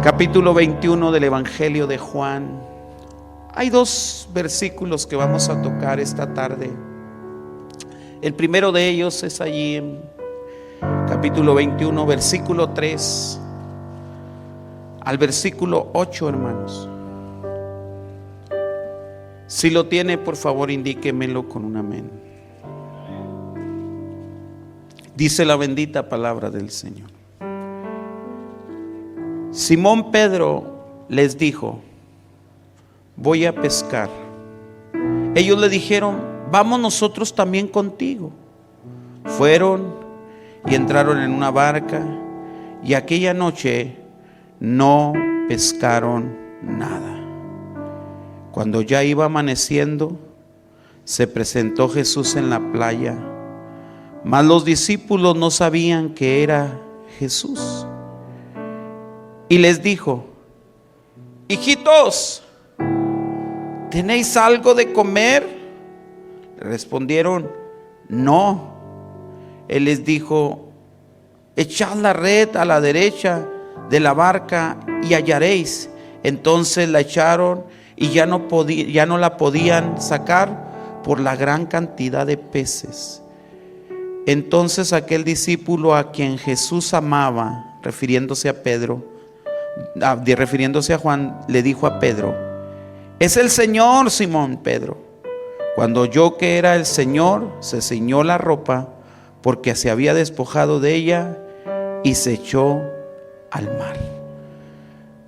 Capítulo 21 del Evangelio de Juan. Hay dos versículos que vamos a tocar esta tarde. El primero de ellos es allí en capítulo 21, versículo 3 al versículo 8, hermanos. Si lo tiene, por favor, indíquemelo con un amén. Dice la bendita palabra del Señor. Simón Pedro les dijo: voy a pescar. Ellos le dijeron: vamos nosotros también contigo. Fueron y entraron en una barca, y aquella noche no pescaron nada. Cuando ya iba amaneciendo, se presentó Jesús en la playa, mas los discípulos no sabían que era Jesús. Y les dijo: hijitos, ¿tenéis algo de comer? Le respondieron: no. Él les dijo: echad la red a la derecha de la barca y hallaréis. Entonces la echaron y ya no la podían sacar por la gran cantidad de peces. Entonces aquel discípulo a quien Jesús amaba, refiriéndose a Juan, le dijo a Pedro: es el Señor, Simón. Pedro, cuando oyó que era el Señor, se ciñó la ropa, porque se había despojado de ella, y se echó al mar.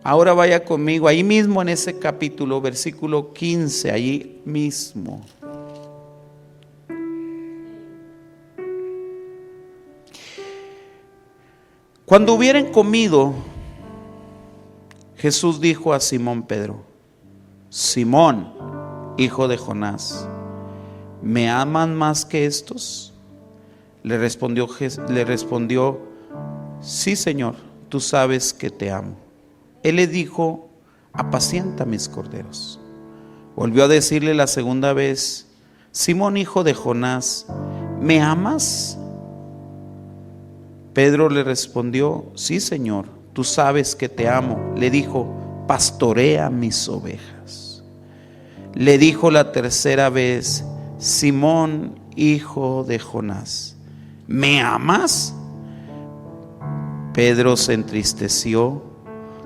Ahora vaya conmigo, ahí mismo en ese capítulo, versículo 15, allí mismo. Cuando hubieran comido, Jesús dijo a Simón Pedro: Simón, hijo de Jonás, ¿me aman más que estos? Le respondió: sí, Señor, tú sabes que te amo. Él le dijo: apacienta mis corderos. Volvió a decirle la segunda vez: Simón, hijo de Jonás, ¿me amas? Pedro le respondió: sí, Señor, tú sabes que te amo. Le dijo: pastorea mis ovejas. Le dijo la tercera vez: Simón, hijo de Jonás, ¿me amas? Pedro se entristeció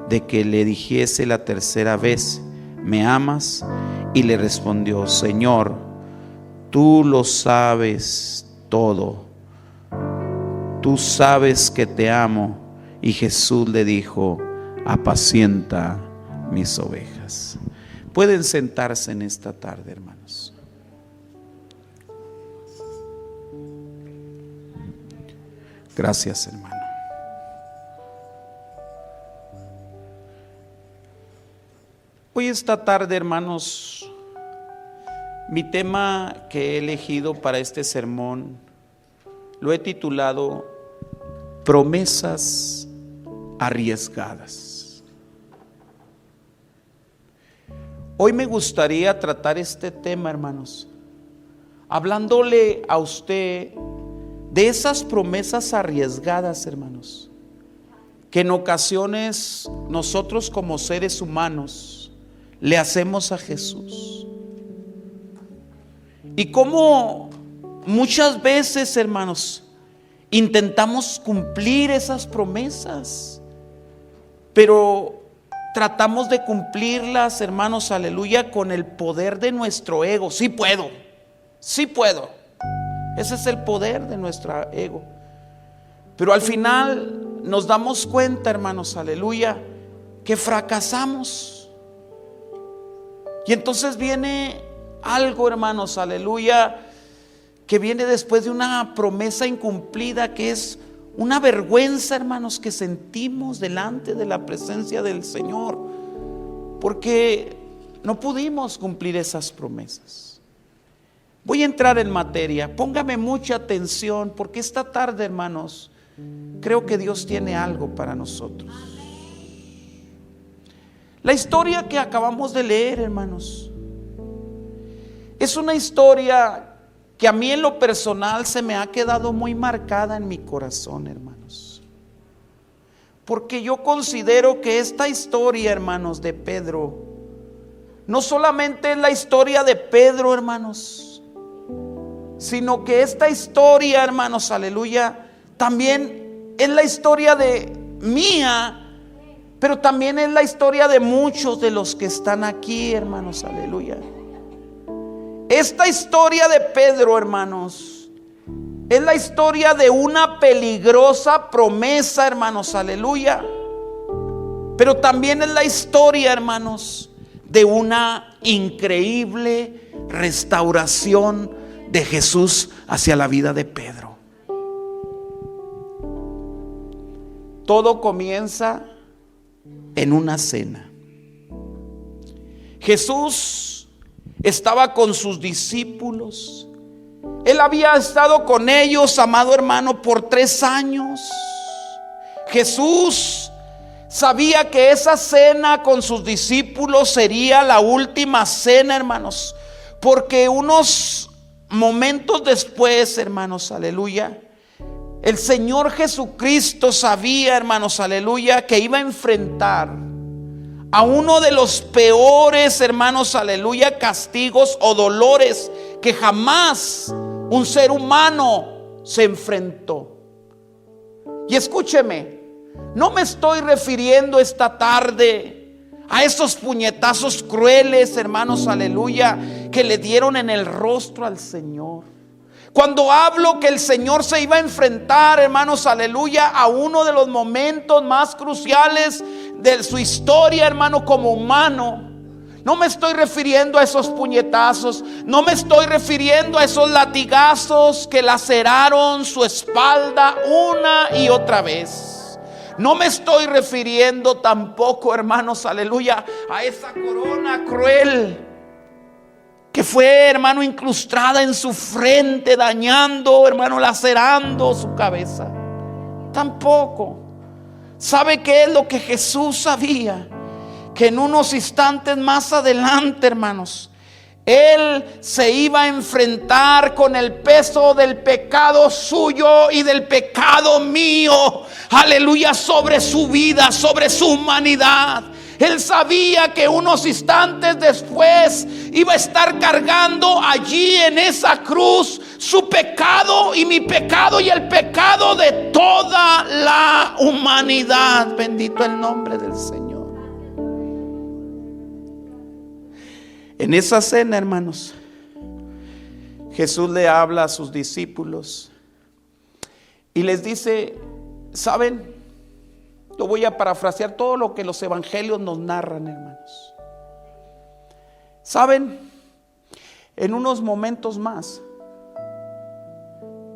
de que le dijese la tercera vez: ¿me amas? Y le respondió: Señor, tú lo sabes todo. Tú sabes que te amo. Y Jesús le dijo: apacienta mis ovejas. Pueden sentarse en esta tarde, hermanos. Gracias, hermano. Hoy esta tarde, hermanos, mi tema que he elegido para este sermón lo he titulado Promesas arriesgadas. Hoy me gustaría tratar este tema, hermanos, hablándole a usted de esas promesas arriesgadas, hermanos, que en ocasiones nosotros como seres humanos le hacemos a Jesús. Y cómo muchas veces, hermanos, intentamos cumplir esas promesas, pero tratamos de cumplirlas, hermanos, aleluya, con el poder de nuestro ego. Sí puedo, sí puedo. Ese es el poder de nuestro ego. Pero al final nos damos cuenta, hermanos, aleluya, que fracasamos. Y entonces viene algo, hermanos, aleluya, que viene después de una promesa incumplida, que es una vergüenza, hermanos, que sentimos delante de la presencia del Señor, porque no pudimos cumplir esas promesas. Voy a entrar en materia, póngame mucha atención, porque esta tarde, hermanos, creo que Dios tiene algo para nosotros. La historia que acabamos de leer, hermanos, es una historia que a mí en lo personal se me ha quedado muy marcada en mi corazón, hermanos. Porque yo considero que esta historia, hermanos, de Pedro, no solamente es la historia de Pedro, hermanos, sino que esta historia, hermanos, aleluya, también es la historia de mía, pero también es la historia de muchos de los que están aquí, hermanos, aleluya. Esta historia de Pedro, hermanos, es la historia de una peligrosa promesa, hermanos, aleluya. Pero también es la historia, hermanos, de una increíble restauración de Jesús hacia la vida de Pedro. Todo comienza en una cena. Jesús estaba con sus discípulos. Él había estado con ellos, amado hermano, por 3 años. Jesús sabía que esa cena con sus discípulos sería la última cena, hermanos, porque unos momentos después, hermanos, aleluya, el Señor Jesucristo sabía, hermanos, aleluya, que iba a enfrentar a uno de los peores, hermanos, aleluya, castigos o dolores que jamás un ser humano se enfrentó. Y escúcheme, no me estoy refiriendo esta tarde a esos puñetazos crueles, hermanos, aleluya, que le dieron en el rostro al Señor. Cuando hablo que el Señor se iba a enfrentar, hermanos, aleluya, a uno de los momentos más cruciales de su historia, hermano, como humano, no me estoy refiriendo a esos puñetazos, no me estoy refiriendo a esos latigazos que laceraron su espalda una y otra vez. No me estoy refiriendo tampoco, hermanos, aleluya, a esa corona cruel que fue, hermano, incrustada en su frente, dañando, hermano, lacerando su cabeza. Tampoco. ¿Sabe qué es lo que Jesús sabía? Que en unos instantes más adelante, hermanos, Él se iba a enfrentar con el peso del pecado suyo y del pecado mío, aleluya, sobre su vida, sobre su humanidad. Él sabía que unos instantes después iba a estar cargando allí en esa cruz su pecado y mi pecado y el pecado de toda la humanidad. Bendito el nombre del Señor. En esa cena, hermanos, Jesús le habla a sus discípulos y les dice, ¿saben? Yo voy a parafrasear todo lo que los evangelios nos narran, hermanos. ¿Saben? En unos momentos más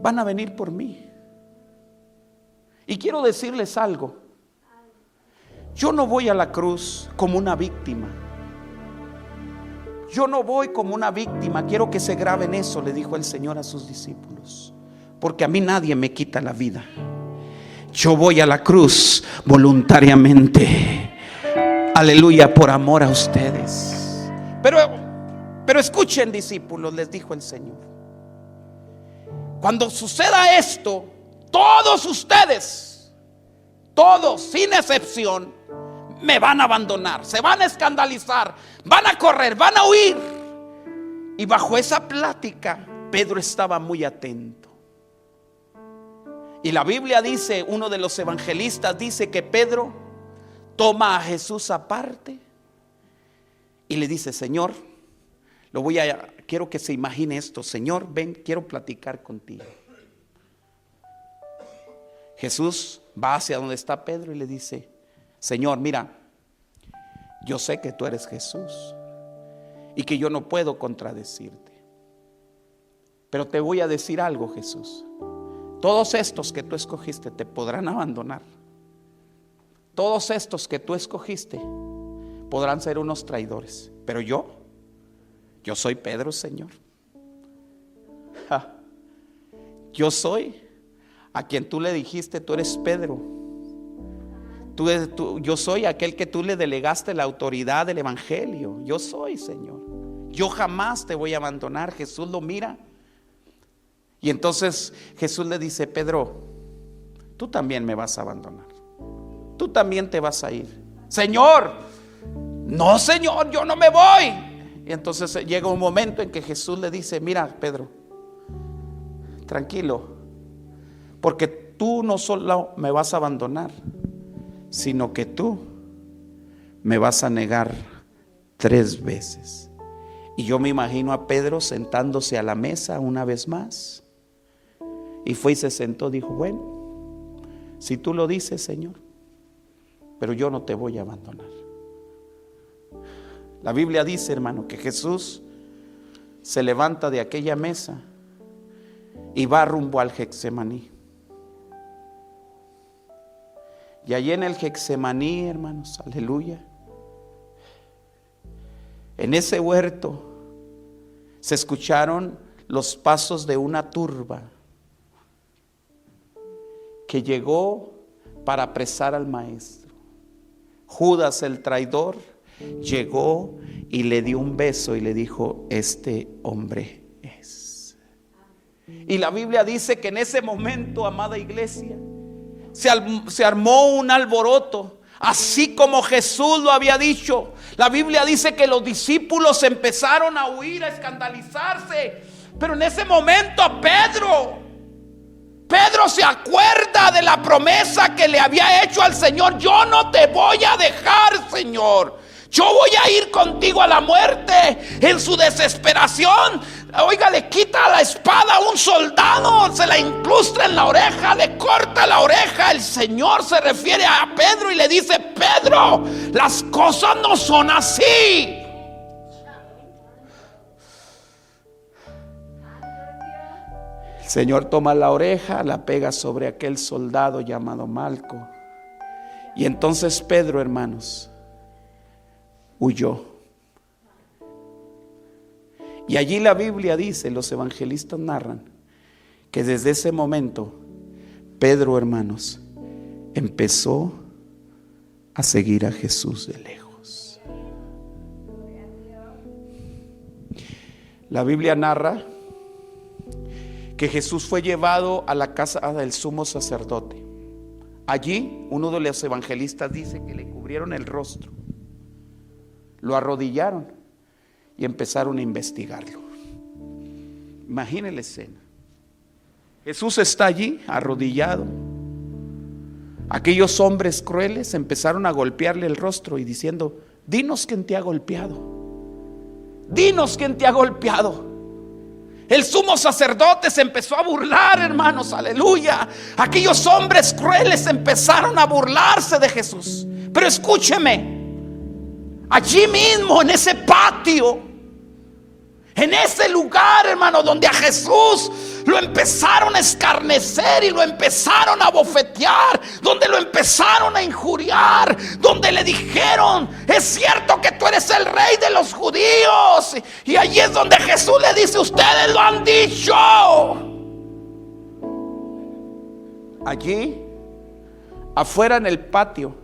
van a venir por mí. Y quiero decirles algo. Yo no voy a la cruz como una víctima. Yo no voy como una víctima. Quiero que se graben eso, le dijo el Señor a sus discípulos. Porque a mí nadie me quita la vida. Yo voy a la cruz voluntariamente. Aleluya, por amor a ustedes. Pero escuchen, discípulos, les dijo el Señor. Cuando suceda esto, todos ustedes, todos sin excepción, me van a abandonar, se van a escandalizar, van a correr, van a huir. Y bajo esa plática, Pedro estaba muy atento. Y la Biblia dice, uno de los evangelistas dice que Pedro toma a Jesús aparte y le dice, Señor, quiero que se imagine esto, Señor, ven, quiero platicar contigo. Jesús va hacia donde está Pedro y le dice, Señor, mira, yo sé que tú eres Jesús y que yo no puedo contradecirte, pero te voy a decir algo, Jesús. Todos estos que tú escogiste te podrán abandonar. Todos estos que tú escogiste podrán ser unos traidores. Pero yo soy Pedro, Señor. Yo soy a quien tú le dijiste, tú eres Pedro. Yo soy aquel que tú le delegaste la autoridad del evangelio. Yo soy, Señor. Yo jamás te voy a abandonar. Jesús lo mira. Y entonces Jesús le dice, Pedro, tú también me vas a abandonar. tú también te vas a ir. Señor, no Señor, yo no me voy. Y entonces llega un momento en que Jesús le dice, mira Pedro, tranquilo, porque tú no solo me vas a abandonar, sino que tú me vas a negar 3 veces. Y yo me imagino a Pedro sentándose a la mesa una vez más. Y fue y se sentó, dijo, bueno, si tú lo dices, Señor, pero yo no te voy a abandonar. La Biblia dice, hermano, que Jesús se levanta de aquella mesa y va rumbo al Getsemaní. Y allí en el Getsemaní, hermanos, aleluya, en ese huerto se escucharon los pasos de una turba que llegó para apresar al maestro. Judas el traidor llegó y le dio un beso y le dijo, este hombre es. Y la Biblia dice que en ese momento, amada iglesia, se armó un alboroto, así como Jesús lo había dicho. La Biblia dice que los discípulos empezaron a huir, a escandalizarse. Pero en ese momento Pedro se acuerda de la promesa que le había hecho al Señor. Yo no te voy a dejar, Señor. Yo voy a ir contigo a la muerte. En su desesperación, oiga, le quita la espada a un soldado, se la incrusta en la oreja, le corta la oreja. El Señor se refiere a Pedro y le dice, Pedro, las cosas no son así. El Señor toma la oreja, la pega sobre aquel soldado llamado Malco. Y entonces Pedro, hermanos, huyó. Y allí la Biblia dice, los evangelistas narran, que desde ese momento Pedro, hermanos, empezó a seguir a Jesús de lejos. La Biblia narra que Jesús fue llevado a la casa del sumo sacerdote. Allí uno de los evangelistas dice que le cubrieron el rostro, lo arrodillaron y empezaron a investigarlo. Imagine la escena. Jesús está allí arrodillado. Aquellos hombres crueles empezaron a golpearle el rostro y diciendo, dinos quién te ha golpeado. Dinos quién te ha golpeado. El sumo sacerdote se empezó a burlar, hermanos, aleluya. Aquellos hombres crueles empezaron a burlarse de Jesús. Pero escúcheme, allí mismo en ese patio, en ese lugar, hermano, donde a Jesús lo empezaron a escarnecer y lo empezaron a bofetear, donde lo empezaron a injuriar, donde le dijeron, es cierto que tú eres el rey de los judíos. Y allí es donde Jesús le dice, ustedes lo han dicho. Allí, afuera en el patio,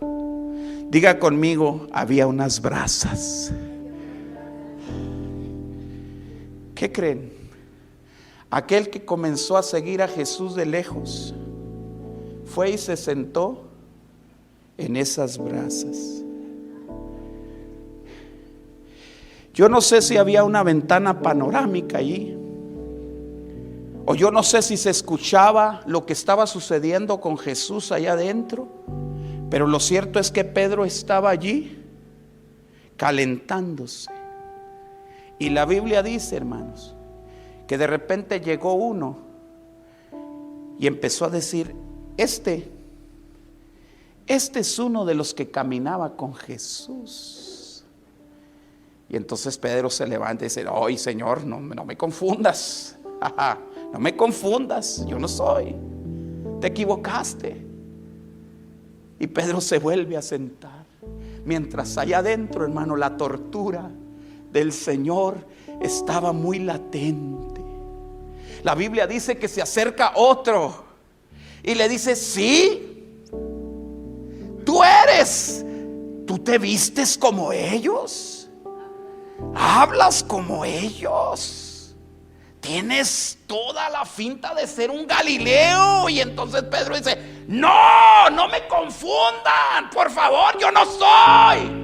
diga conmigo, había unas brasas. ¿Qué creen? Aquel que comenzó a seguir a Jesús de lejos fue y se sentó en esas brasas. Yo no sé si había una ventana panorámica allí, o yo no sé si se escuchaba lo que estaba sucediendo con Jesús allá adentro, pero lo cierto es que Pedro estaba allí calentándose. Y la Biblia dice, hermanos, que de repente llegó uno y empezó a decir, este es uno de los que caminaba con Jesús. Y entonces Pedro se levanta y dice, ay, Señor, no me confundas. No me confundas, yo no soy. Te equivocaste. Y Pedro se vuelve a sentar. Mientras allá adentro, hermano, la tortura del Señor estaba muy latente. La Biblia dice que se acerca otro y le dice, sí, tú te vistes como ellos, hablas como ellos, tienes toda la finta de ser un Galileo. Y entonces Pedro dice, No, no me confundan, por favor, yo no soy.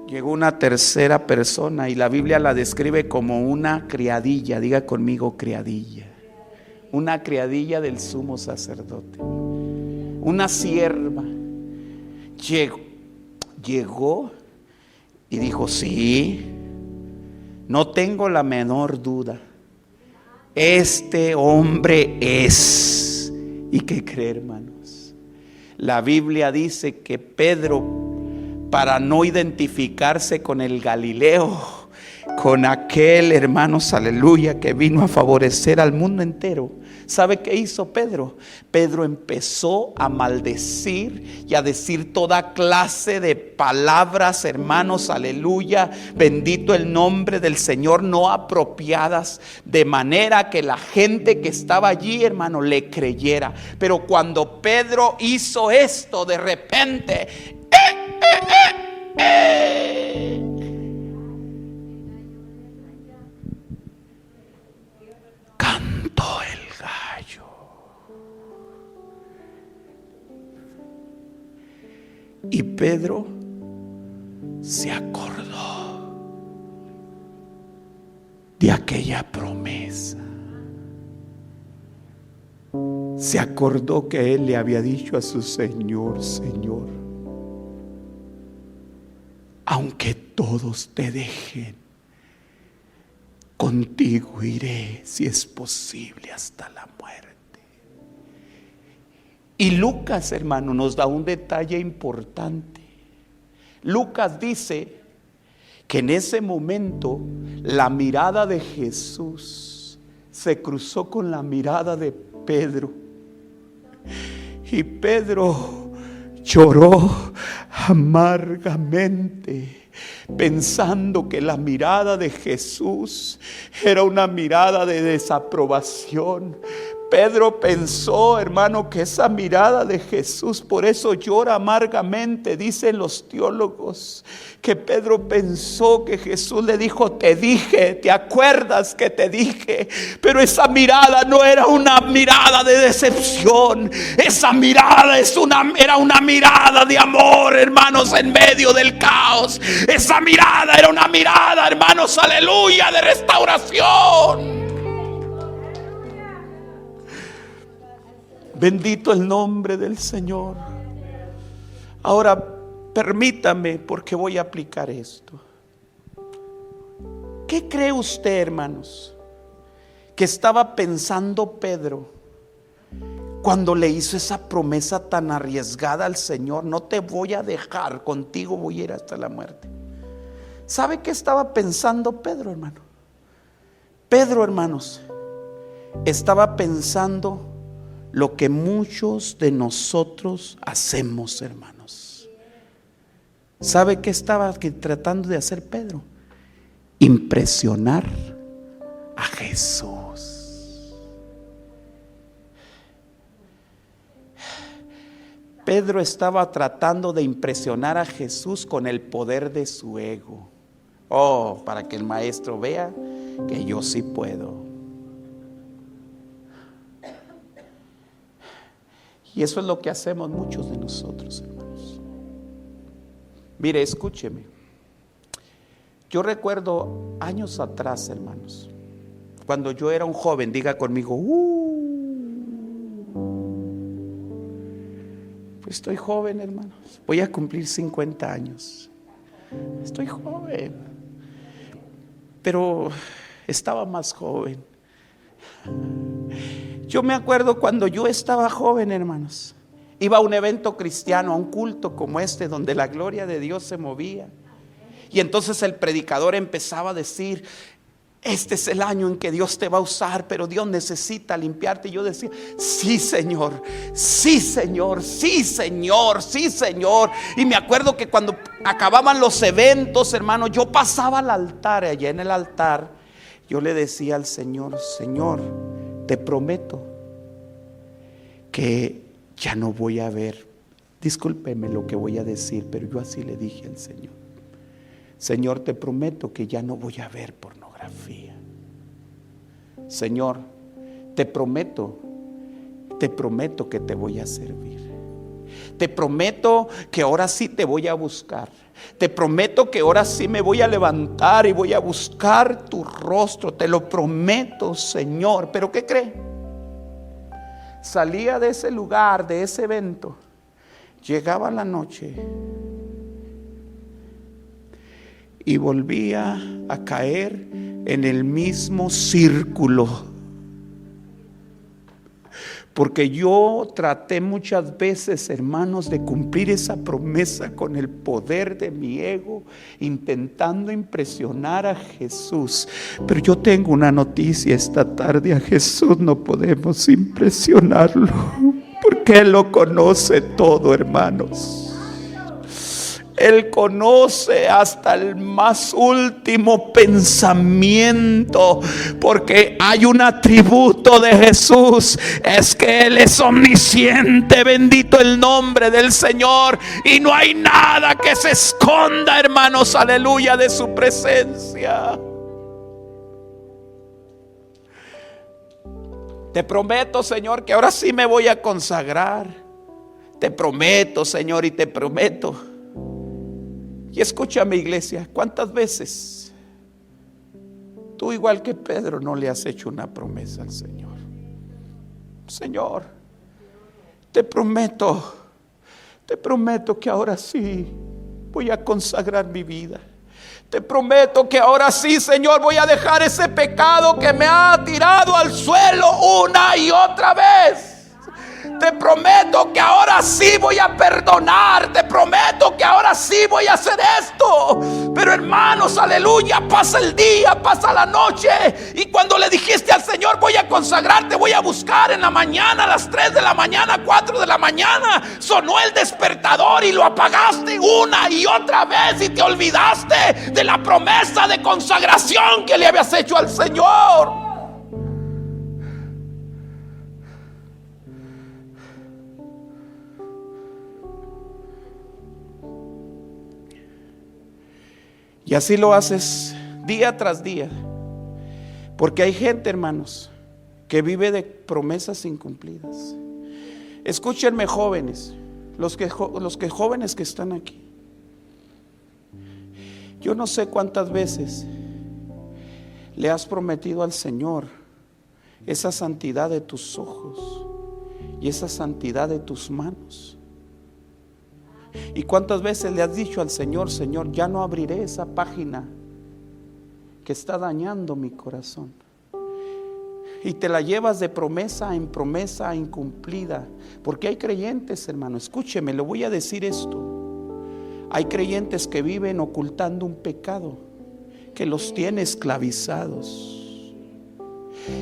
Llegó una tercera persona y la Biblia la describe como una criadilla. Diga conmigo, criadilla. Una criadilla del sumo sacerdote, una sierva. Llegó y dijo: sí, no tengo la menor duda, este hombre es. ¿Y qué cree, hermanos? La Biblia dice que Pedro, para no identificarse con el Galileo, con aquel, hermanos, aleluya, que vino a favorecer al mundo entero, ¿sabe qué hizo Pedro? Pedro empezó a maldecir y a decir toda clase de palabras, hermanos, aleluya, bendito el nombre del Señor, no apropiadas, de manera que la gente que estaba allí, hermano, le creyera. Pero cuando Pedro hizo esto, de repente, cantó el gallo. Y Pedro se acordó de aquella promesa. Se acordó que él le había dicho a su Señor: Señor, aunque todos te dejen, contigo iré, si es posible, hasta la muerte. Y Lucas, hermano, nos da un detalle importante. Lucas dice que en ese momento la mirada de Jesús se cruzó con la mirada de Pedro. Y Pedro lloró amargamente, pensando que la mirada de Jesús era una mirada de desaprobación. Pedro pensó, hermano, que esa mirada de Jesús, por eso llora amargamente. Dicen los teólogos que Pedro pensó que Jesús le dijo: te dije, ¿te acuerdas que te dije? Pero esa mirada no era una mirada de decepción. Esa mirada era una mirada de amor, hermanos, en medio del caos. Esa mirada era una mirada, hermanos, aleluya, de restauración. Bendito el nombre del Señor. Ahora permítame, porque voy a aplicar esto. ¿Qué cree usted, hermanos, que estaba pensando Pedro cuando le hizo esa promesa tan arriesgada al Señor? No te voy a dejar, contigo voy a ir hasta la muerte. ¿Sabe qué estaba pensando Pedro, hermano? Pedro, hermanos, estaba pensando lo que muchos de nosotros hacemos, hermanos. ¿Sabe qué estaba tratando de hacer Pedro? Impresionar a Jesús. Pedro estaba tratando de impresionar a Jesús con el poder de su ego. Oh, para que el maestro vea que yo sí puedo. Y eso es lo que hacemos muchos de nosotros, hermanos. Mire, escúcheme. Yo recuerdo años atrás, hermanos, cuando yo era un joven, diga conmigo, pues estoy joven, hermanos. Voy a cumplir 50 años. Estoy joven. Pero estaba más joven. Yo me acuerdo cuando yo estaba joven, hermanos, iba a un evento cristiano, a un culto como este, donde la gloria de Dios se movía. Y entonces el predicador empezaba a decir: este es el año en que Dios te va a usar, pero Dios necesita limpiarte. Y yo decía: sí, Señor, sí, Señor, sí, Señor, sí, Señor. Y me acuerdo que cuando acababan los eventos, hermano, yo pasaba al altar. Allá en el altar yo le decía al Señor: Señor, te prometo que ya no voy a ver, discúlpeme lo que voy a decir, pero yo así le dije al Señor: Señor, te prometo que ya no voy a ver pornografía. Señor, te prometo que te voy a servir. Te prometo que ahora sí te voy a buscar. Te prometo que ahora sí me voy a levantar y voy a buscar tu rostro. Te lo prometo, Señor. ¿Pero qué cree? Salía de ese lugar, de ese evento. Llegaba la noche y volvía a caer en el mismo círculo. Porque yo traté muchas veces, hermanos, de cumplir esa promesa con el poder de mi ego, intentando impresionar a Jesús. Pero yo tengo una noticia esta tarde: a Jesús no podemos impresionarlo, porque Él lo conoce todo, hermanos. Él conoce hasta el más último pensamiento, porque hay un atributo de Jesús, es que Él es omnisciente. Bendito el nombre del Señor, y no hay nada que se esconda, hermanos, aleluya, de su presencia. Te prometo, Señor, que ahora sí me voy a consagrar. Te prometo, Señor, y te prometo. Y escúchame, iglesia, ¿cuántas veces tú, igual que Pedro, no le has hecho una promesa al Señor? Señor, te prometo que ahora sí voy a consagrar mi vida. Te prometo que ahora sí, Señor, voy a dejar ese pecado que me ha tirado al suelo una y otra vez. Te prometo que ahora sí voy a perdonar. Te prometo que ahora sí voy a hacer esto. Pero hermanos, aleluya, pasa el día, pasa la noche, y cuando le dijiste al Señor: voy a consagrarte, voy a buscar, en la mañana, a las 3 de la mañana, 4 de la mañana, sonó el despertador y lo apagaste una y otra vez, y te olvidaste de la promesa de consagración que le habías hecho al Señor. Y así lo haces día tras día. Porque hay gente, hermanos, que vive de promesas incumplidas. Escúchenme, jóvenes, los que jóvenes que están aquí. Yo no sé cuántas veces le has prometido al Señor esa santidad de tus ojos y esa santidad de tus manos. ¿Y cuántas veces le has dicho al Señor: Señor, ya no abriré esa página que está dañando mi corazón? Y te la llevas de promesa en promesa incumplida. Porque hay creyentes, hermano, escúcheme, le voy a decir esto: hay creyentes que viven ocultando un pecado que los tiene esclavizados,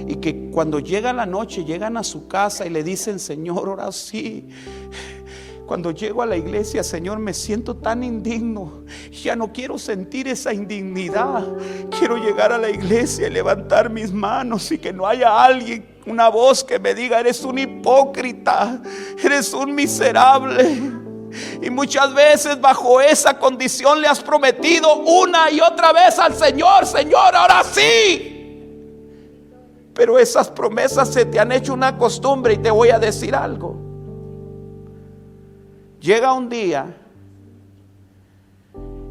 y que cuando llega la noche llegan a su casa y le dicen: Señor, ahora sí, cuando llego a la iglesia, Señor, me siento tan indigno. Ya no quiero sentir esa indignidad. Quiero llegar a la iglesia y levantar mis manos, y que no haya alguien, una voz que me diga: eres un hipócrita, eres un miserable. Y muchas veces bajo esa condición le has prometido una y otra vez al Señor: Señor, ahora sí. Pero esas promesas se te han hecho una costumbre, y te voy a decir algo. Llega un día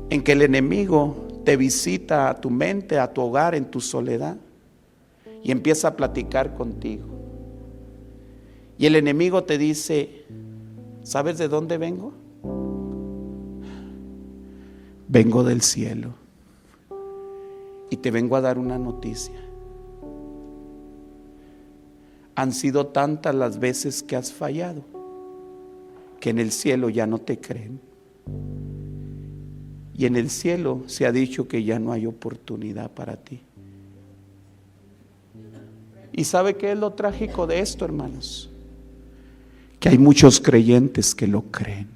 en que el enemigo te visita a tu mente, a tu hogar, en tu soledad, y empieza a platicar contigo. Y el enemigo te dice: ¿sabes de dónde vengo? Vengo del cielo, y te vengo a dar una noticia. Han sido tantas las veces que has fallado, que en el cielo ya no te creen. Y en el cielo se ha dicho que ya no hay oportunidad para ti. ¿Y sabe qué es lo trágico de esto, hermanos? Que hay muchos creyentes que lo creen.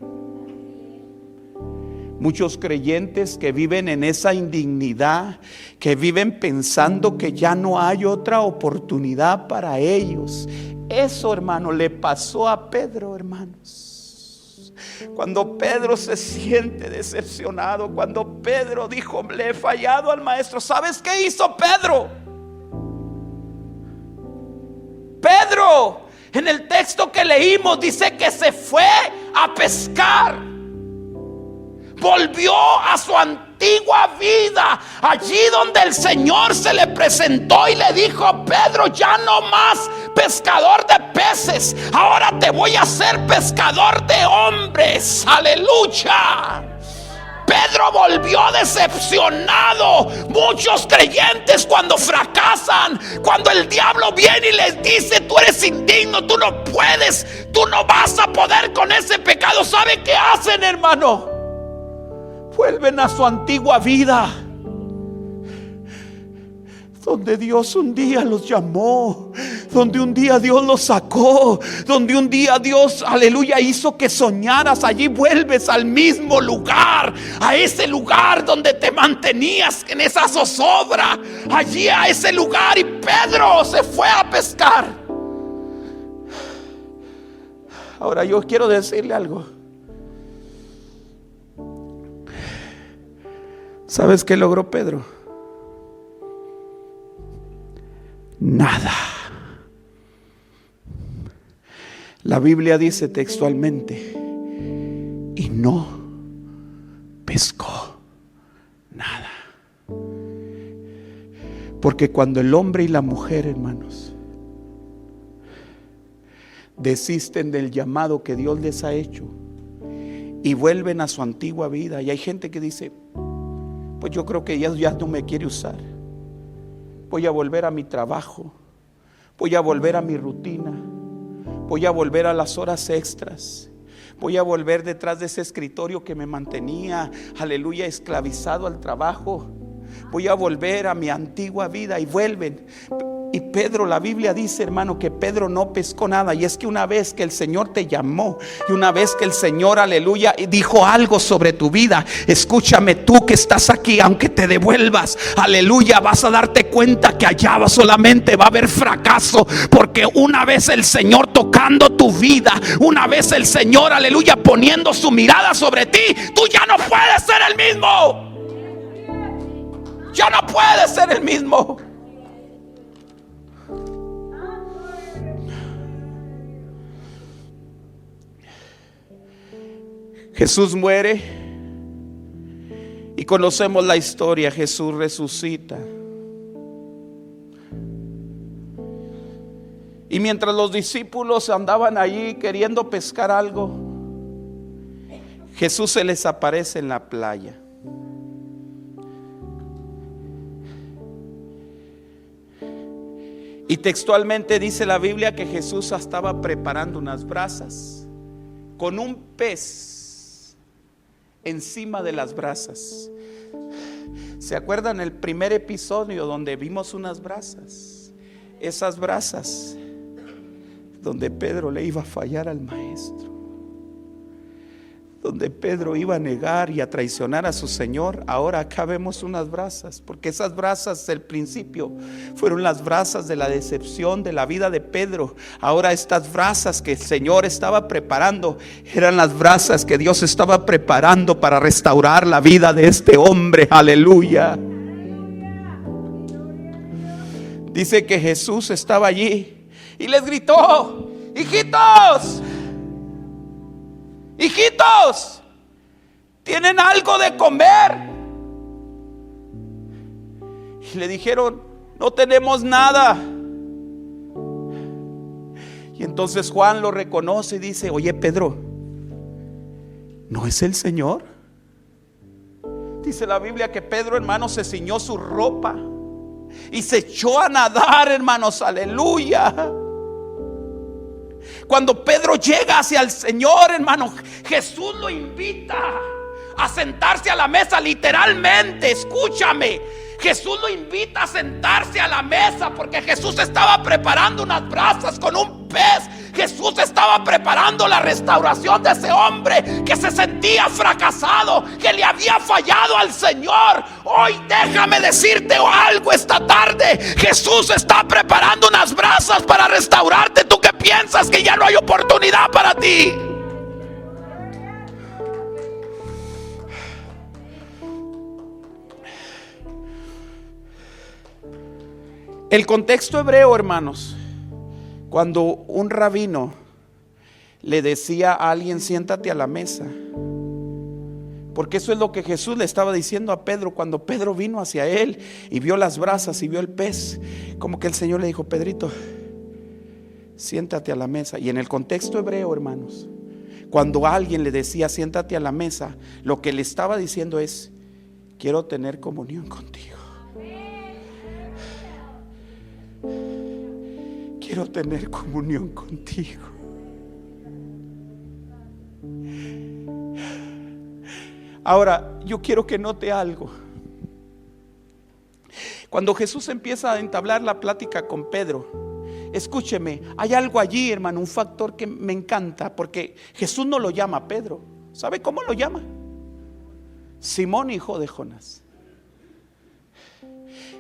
Muchos creyentes que viven en esa indignidad, que viven pensando que ya no hay otra oportunidad para ellos. Eso, hermano, le pasó a Pedro, hermanos. Cuando Pedro se siente decepcionado, cuando Pedro dijo: le he fallado al maestro, ¿sabes qué hizo Pedro? Pedro, en el texto que leímos, dice que se fue a pescar. Volvió a su antigua vida, allí donde el Señor se le presentó y le dijo: Pedro, ya no más pescador de peces, ahora te voy a hacer pescador de hombres. Aleluya. Pedro volvió decepcionado. Muchos creyentes, cuando fracasan, cuando el diablo viene y les dice: tú eres indigno, tú no puedes, tú no vas a poder con ese pecado, ¿sabe qué hacen, hermano? Vuelven a su antigua vida, donde Dios un día los llamó, donde un día Dios los sacó, donde un día Dios, aleluya, hizo que soñaras. Allí vuelves al mismo lugar, a ese lugar donde te mantenías en esa zozobra, allí a ese lugar. Y Pedro se fue a pescar. Ahora yo quiero decirle algo. ¿Sabes qué logró Pedro? Nada. La Biblia dice textualmente: y no pescó nada. Porque cuando el hombre y la mujer, hermanos, desisten del llamado que Dios les ha hecho y vuelven a su antigua vida, y hay gente que dice: pues yo creo que ya no me quiere usar, voy a volver a mi trabajo, voy a volver a mi rutina, voy a volver a las horas extras, voy a volver detrás de ese escritorio que me mantenía, aleluya, esclavizado al trabajo, voy a volver a mi antigua vida. Y vuelven. Y Pedro, la Biblia dice, hermano, que Pedro no pescó nada. Y es que una vez que el Señor te llamó, y una vez que el Señor, aleluya, dijo algo sobre tu vida, escúchame, tú que estás aquí, aunque te devuelvas, aleluya, vas a darte cuenta que allá solamente va a haber fracaso. Porque una vez el Señor tocando tu vida, una vez el Señor, aleluya, poniendo su mirada sobre ti, tú ya no puedes ser el mismo. Ya no puedes ser el mismo. Jesús muere y conocemos la historia. Jesús resucita. Y mientras los discípulos andaban allí queriendo pescar algo, Jesús se les aparece en la playa. Y textualmente dice la Biblia que Jesús estaba preparando unas brasas con un pez encima de las brasas. ¿Se acuerdan el primer episodio donde vimos unas brasas? Esas brasas donde Pedro le iba a fallar al maestro, donde Pedro iba a negar y a traicionar a su Señor. Ahora acá vemos unas brasas, porque esas brasas del principio fueron las brasas de la decepción de la vida de Pedro. Ahora estas brasas que el Señor estaba preparando eran las brasas que Dios estaba preparando para restaurar la vida de este hombre. Aleluya. Dice que Jesús estaba allí y les gritó: hijitos, hijitos, ¿tienen algo de comer? Y le dijeron: no tenemos nada. Y entonces Juan lo reconoce y dice: oye, Pedro, ¿no es el Señor? Dice la Biblia que Pedro, hermanos, se ciñó su ropa y se echó a nadar, hermanos, aleluya. Cuando Pedro llega hacia el Señor, hermano, Jesús lo invita a sentarse a la mesa, literalmente, escúchame. Jesús lo invita a sentarse a la mesa porque Jesús estaba preparando unas brasas con un pez. Jesús estaba preparando la restauración de ese hombre que se sentía fracasado, que le había fallado al Señor. Hoy déjame decirte algo esta tarde: Jesús está preparando unas brasas para restaurarte. Tú que piensas que ya no hay oportunidad para ti. El contexto hebreo, hermanos, Cuando un rabino le decía a alguien: siéntate a la mesa, porque eso es lo que Jesús le estaba diciendo a Pedro. Cuando Pedro vino hacia él y vio las brasas y vio el pez, como que el Señor le dijo: Pedrito, siéntate a la mesa. Y en el contexto hebreo, hermanos, cuando alguien le decía siéntate a la mesa, lo que le estaba diciendo es: quiero tener comunión contigo. Quiero tener comunión contigo. Ahora, yo quiero que note algo. Cuando Jesús empieza a entablar la plática con Pedro, escúcheme, hay algo allí, hermano, un factor que me encanta, porque Jesús no lo llama Pedro. ¿Sabe cómo lo llama? Simón, hijo de Jonás.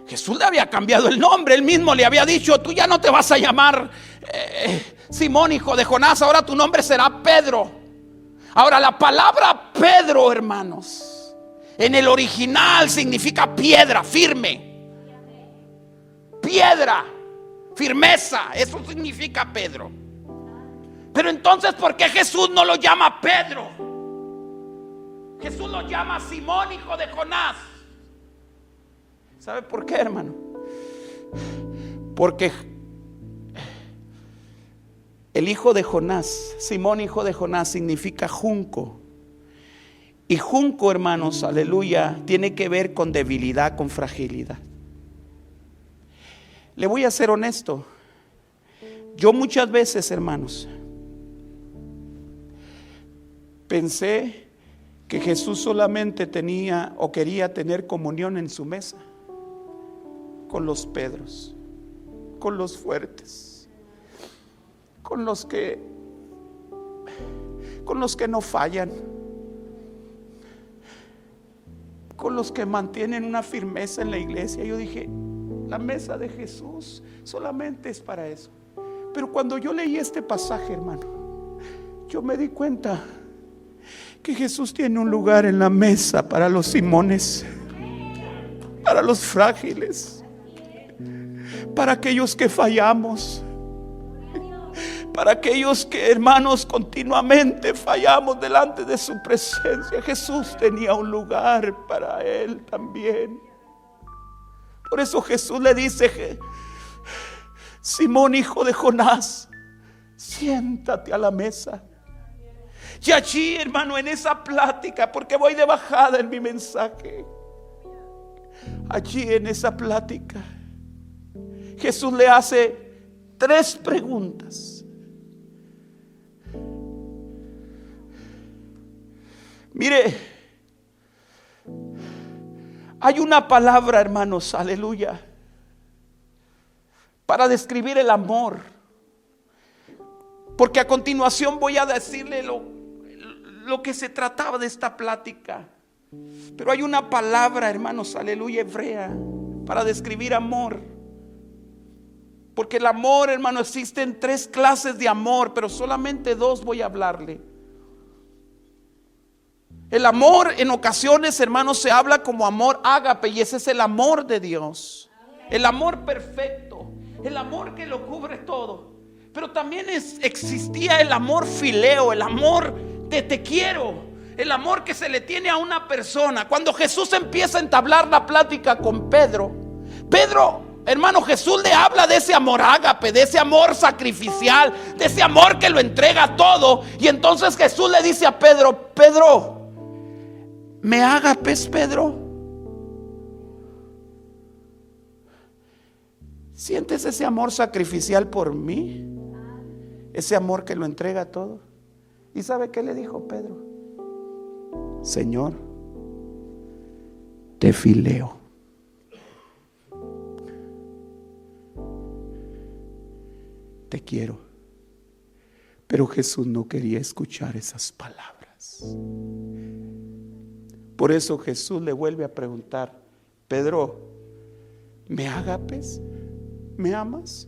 Jesús le había cambiado el nombre. Él mismo le había dicho: tú ya no te vas a llamar Simón, hijo de Jonás, ahora tu nombre será Pedro. Ahora, la palabra Pedro, hermanos, en el original significa piedra, firme. Piedra, firmeza, eso significa Pedro. Pero entonces, ¿por qué Jesús no lo llama Pedro? Jesús lo llama Simón, hijo de Jonás. ¿Sabe por qué, hermano? Porque el hijo de Jonás, Simón, hijo de Jonás, significa junco. Y junco, hermanos, aleluya, tiene que ver con debilidad, con fragilidad. Le voy a ser honesto. Yo muchas veces, hermanos, pensé que Jesús solamente tenía o quería tener comunión en su mesa con los Pedros, con los fuertes, con los que no fallan, con los que mantienen una firmeza en la iglesia. Yo dije: la mesa de Jesús solamente es para eso. Pero cuando yo leí este pasaje, hermano, yo me di cuenta que Jesús tiene un lugar en la mesa para los Simones, para los frágiles, para aquellos que fallamos, para aquellos que, hermanos, continuamente fallamos delante de su presencia. Jesús tenía un lugar para él también. Por eso Jesús le dice: Simón, hijo de Jonás, siéntate a la mesa. Y allí, hermano, en esa plática, porque voy de bajada en mi mensaje, allí en esa plática, Jesús le hace 3 preguntas. Mire, hay una palabra, hermanos, aleluya, para describir el amor. Porque a continuación voy a decirle lo que se trataba de esta plática. Pero hay una palabra, hermanos, aleluya, hebrea, para describir amor. Porque el amor, hermano, existen 3 clases de amor, pero solamente 2 voy a hablarle. El amor en ocasiones, hermanos, se habla como amor ágape, y ese es el amor de Dios. El amor perfecto, el amor que lo cubre todo. Pero también existía el amor fileo, el amor de te quiero, el amor que se le tiene a una persona. Cuando Jesús empieza a entablar la plática con Pedro, hermano, Jesús le habla de ese amor ágape, de ese amor sacrificial, de ese amor que lo entrega todo. Y entonces Jesús le dice a Pedro: Pedro, ¿me agapes, Pedro? ¿Sientes ese amor sacrificial por mí? Ese amor que lo entrega todo. ¿Y sabe qué le dijo Pedro? Señor, te fileo. Te quiero. Pero Jesús no quería escuchar esas palabras. Por eso Jesús le vuelve a preguntar: Pedro, ¿me agapes? ¿Me amas?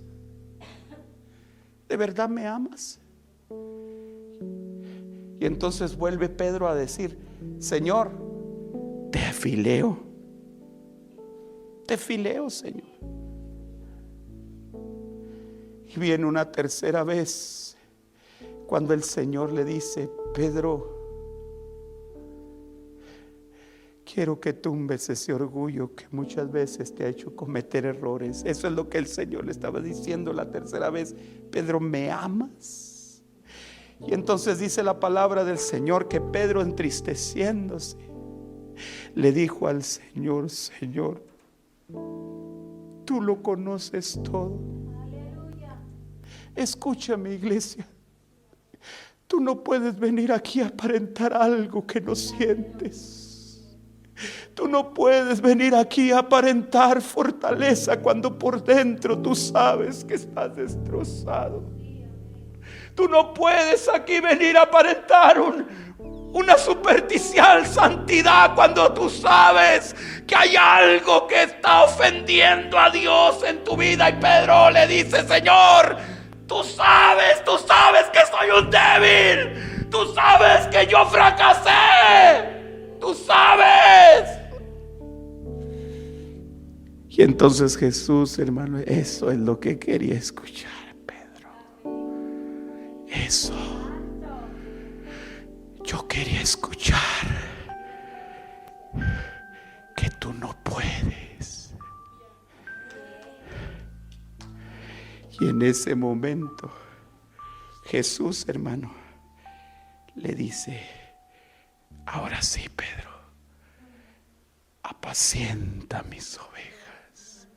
¿De verdad me amas? Y entonces vuelve Pedro a decir: Señor, te fileo. Te fileo, Señor. Y Y viene una tercera vez cuando el Señor le dice: Pedro, quiero que tumbes ese orgullo que muchas veces te ha hecho cometer errores. Eso es lo que el Señor le estaba diciendo la tercera vez. Pedro, ¿me amas? Y entonces dice la palabra del Señor que Pedro, entristeciéndose, le dijo al Señor: Señor, tú lo conoces todo. Escúchame, iglesia. Tú no puedes venir aquí a aparentar algo que no sientes. Tú no puedes venir aquí a aparentar fortaleza cuando por dentro tú sabes que estás destrozado. Tú no puedes aquí venir a aparentar una superficial santidad cuando tú sabes que hay algo que está ofendiendo a Dios en tu vida. Y Pedro le dice: Señor, tú sabes que soy un débil. Tú sabes que yo fracasé. Tú sabes. Y entonces Jesús, hermano, eso es lo que quería escuchar, Pedro. Eso. Yo quería escuchar que tú no puedes. Y en ese momento Jesús, hermano, le dice: ahora sí, Pedro, apacienta mis ovejas.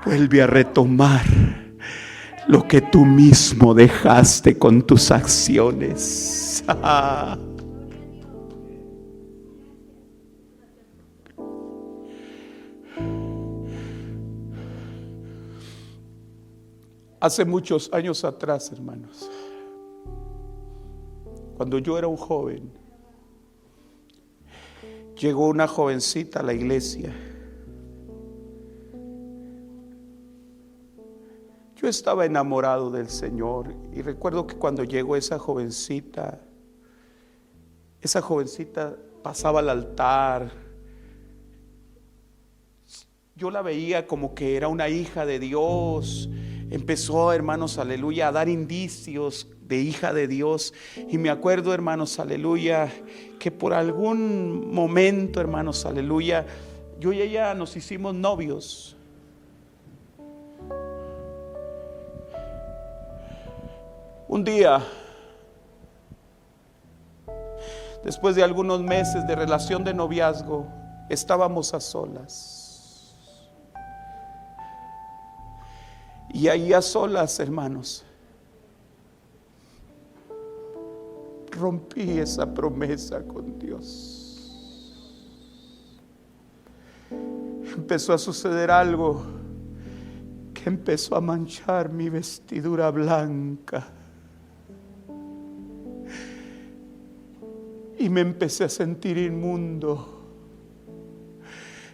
Vuelve a retomar lo que tú mismo dejaste con tus acciones. Hace muchos años atrás, hermanos, cuando yo era un joven, llegó una jovencita a la iglesia. Yo estaba enamorado del Señor y recuerdo que cuando llegó esa jovencita pasaba al altar. Yo la veía como que era una hija de Dios. Empezó, hermanos, aleluya, a dar indicios de hija de Dios. Y me acuerdo, hermanos, aleluya, que por algún momento, hermanos, aleluya, yo y ella nos hicimos novios. Un día, después de algunos meses de relación de noviazgo, estábamos a solas. Y ahí a solas, hermanos, rompí esa promesa con Dios. Empezó a suceder algo que empezó a manchar mi vestidura blanca. Y me empecé a sentir inmundo.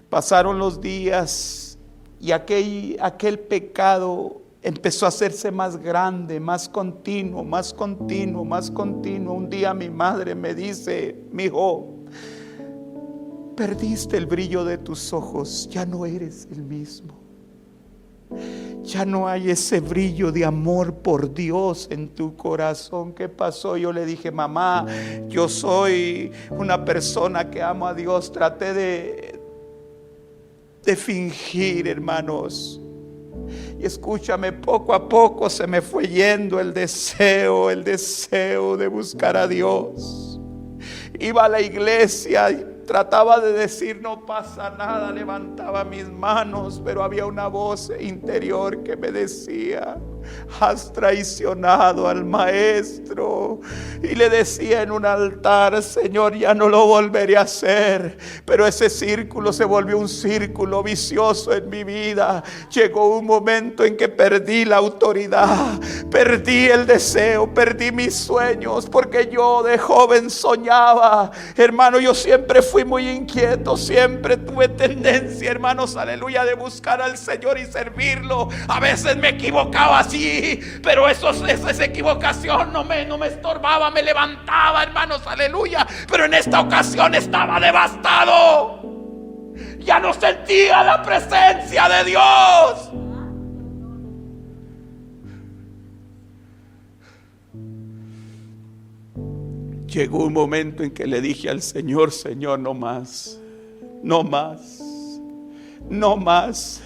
Pasaron los días y aquel pecado empezó a hacerse más grande, más continuo, más continuo, más continuo. Un día mi madre me dice: mijo, perdiste el brillo de tus ojos, ya no eres el mismo. Ya no hay ese brillo de amor por Dios en tu corazón. ¿Qué pasó? Yo le dije: mamá, yo soy una persona que amo a Dios. Traté de fingir, hermanos. Y escúchame, poco a poco se me fue yendo el deseo de buscar a Dios. Iba a la iglesia y trataba de decir: no pasa nada, levantaba mis manos, pero había una voz interior que me decía: has traicionado al maestro. Y le decía en un altar: Señor, ya no lo volveré a hacer. Pero ese círculo se volvió un círculo vicioso en mi vida. Llegó un momento en que perdí la autoridad, perdí el deseo, perdí mis sueños, porque yo de joven soñaba. Hermano, yo siempre fui muy inquieto, siempre tuve tendencia, hermanos, aleluya, de buscar al Señor y servirlo. A veces me equivocaba, sí, pero esa equivocación no me estorbaba, me levantaba, hermanos, aleluya. Pero en esta ocasión estaba devastado. Ya no sentía la presencia de Dios. Llegó un momento en que le dije al Señor: Señor, no más, no más, no más.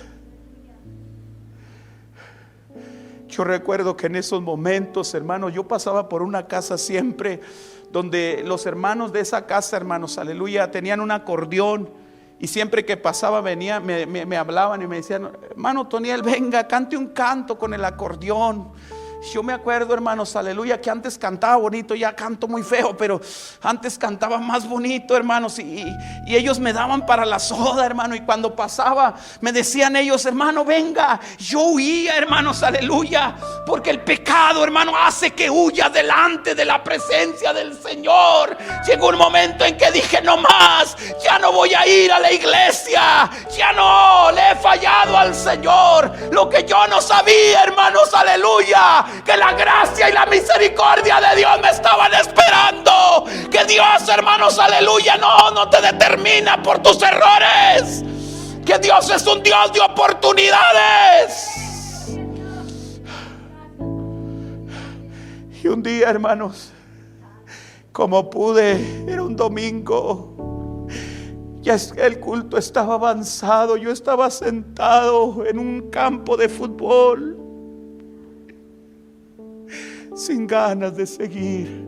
Yo recuerdo que en esos momentos, hermanos, yo pasaba por una casa siempre donde los hermanos de esa casa, hermanos, aleluya, tenían un acordeón. Y siempre que pasaba venía, me hablaban y me decían: hermano Toniel, venga, cante un canto con el acordeón. Yo me acuerdo, hermanos, aleluya, que antes cantaba bonito. Ya canto muy feo, pero antes cantaba más bonito, hermanos. Y ellos me daban para la soda, hermano. Y cuando pasaba me decían ellos: hermano, venga. Yo huía, hermanos, aleluya, porque el pecado, hermano, hace que huya delante de la presencia del Señor. Llegó un momento en que dije: no más, ya no voy a ir a la iglesia, ya no, le he fallado al Señor. Lo que yo no sabía, hermanos, aleluya, que la gracia y la misericordia de Dios me estaban esperando. Que Dios, hermanos, aleluya, no te determina por tus errores. Que Dios es un Dios de oportunidades. Y un día, hermanos, como pude, era un domingo, ya el culto estaba avanzado. Yo estaba sentado en un campo de fútbol, sin ganas de seguir.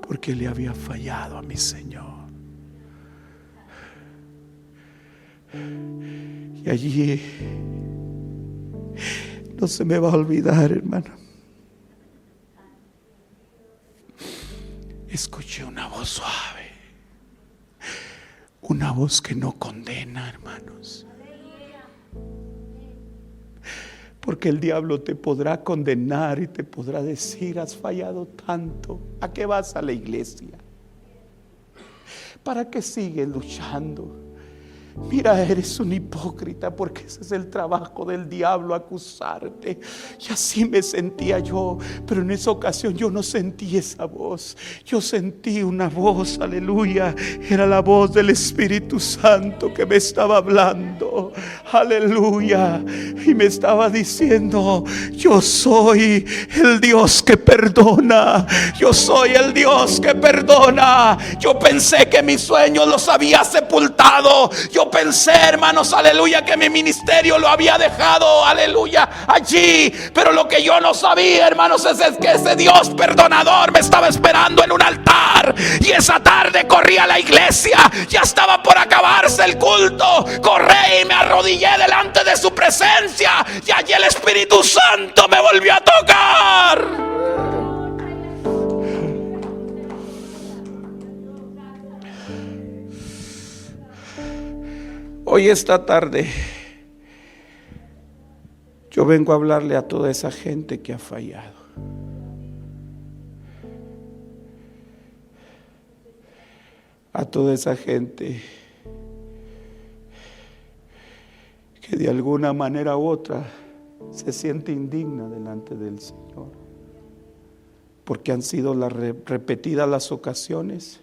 Porque le había fallado a mi Señor. Y allí no se me va a olvidar, hermano. Escuché una voz suave, una voz que no condena, hermanos. Porque el diablo te podrá condenar y te podrá decir: has fallado tanto, ¿a qué vas a la iglesia? ¿Para qué sigues luchando? Mira, eres un hipócrita, porque ese es el trabajo del diablo, acusarte. Y así me sentía yo, pero en esa ocasión yo no sentí esa voz. Yo sentí una voz, aleluya, era la voz del Espíritu Santo que me estaba hablando, aleluya, y me estaba diciendo: yo soy el Dios que perdona, yo soy el Dios que perdona. Yo pensé que mis sueños los había sepultado. Yo pensé, hermanos, aleluya, que mi ministerio lo había dejado, aleluya, allí. Pero lo que yo no sabía, hermanos, es que ese Dios perdonador me estaba esperando en un altar. Y esa tarde corrí a la iglesia. Ya estaba por acabarse el culto. Corrí y me arrodillé delante de su presencia. Y allí el Espíritu Santo me volvió a tocar. Hoy, esta tarde, yo vengo a hablarle a toda esa gente que ha fallado. A toda esa gente que de alguna manera u otra se siente indigna delante del Señor, porque han sido repetidas las ocasiones.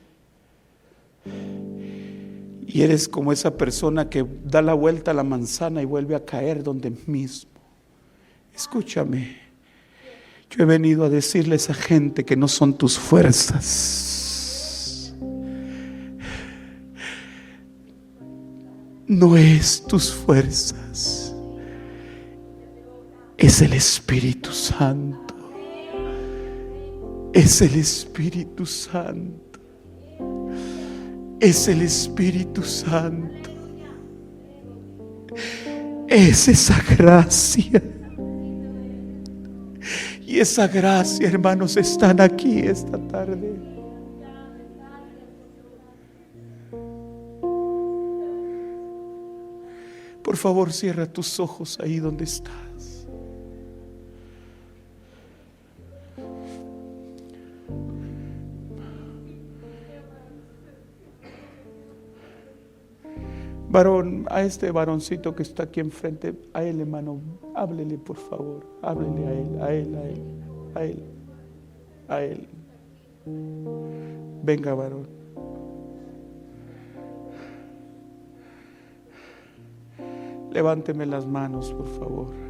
Y eres como esa persona que da la vuelta a la manzana y vuelve a caer donde mismo. Escúchame, yo he venido a decirle a esa gente que no son tus fuerzas, no es tus fuerzas, es el Espíritu Santo, es el Espíritu Santo. Es el Espíritu Santo. Es esa gracia. Y esa gracia, hermanos, están aquí esta tarde. Por favor, cierra tus ojos ahí donde estás. Varón, a este varoncito que está aquí enfrente, a él, hermano, háblele, por favor, háblele a él. Venga, varón. Levánteme las manos, por favor.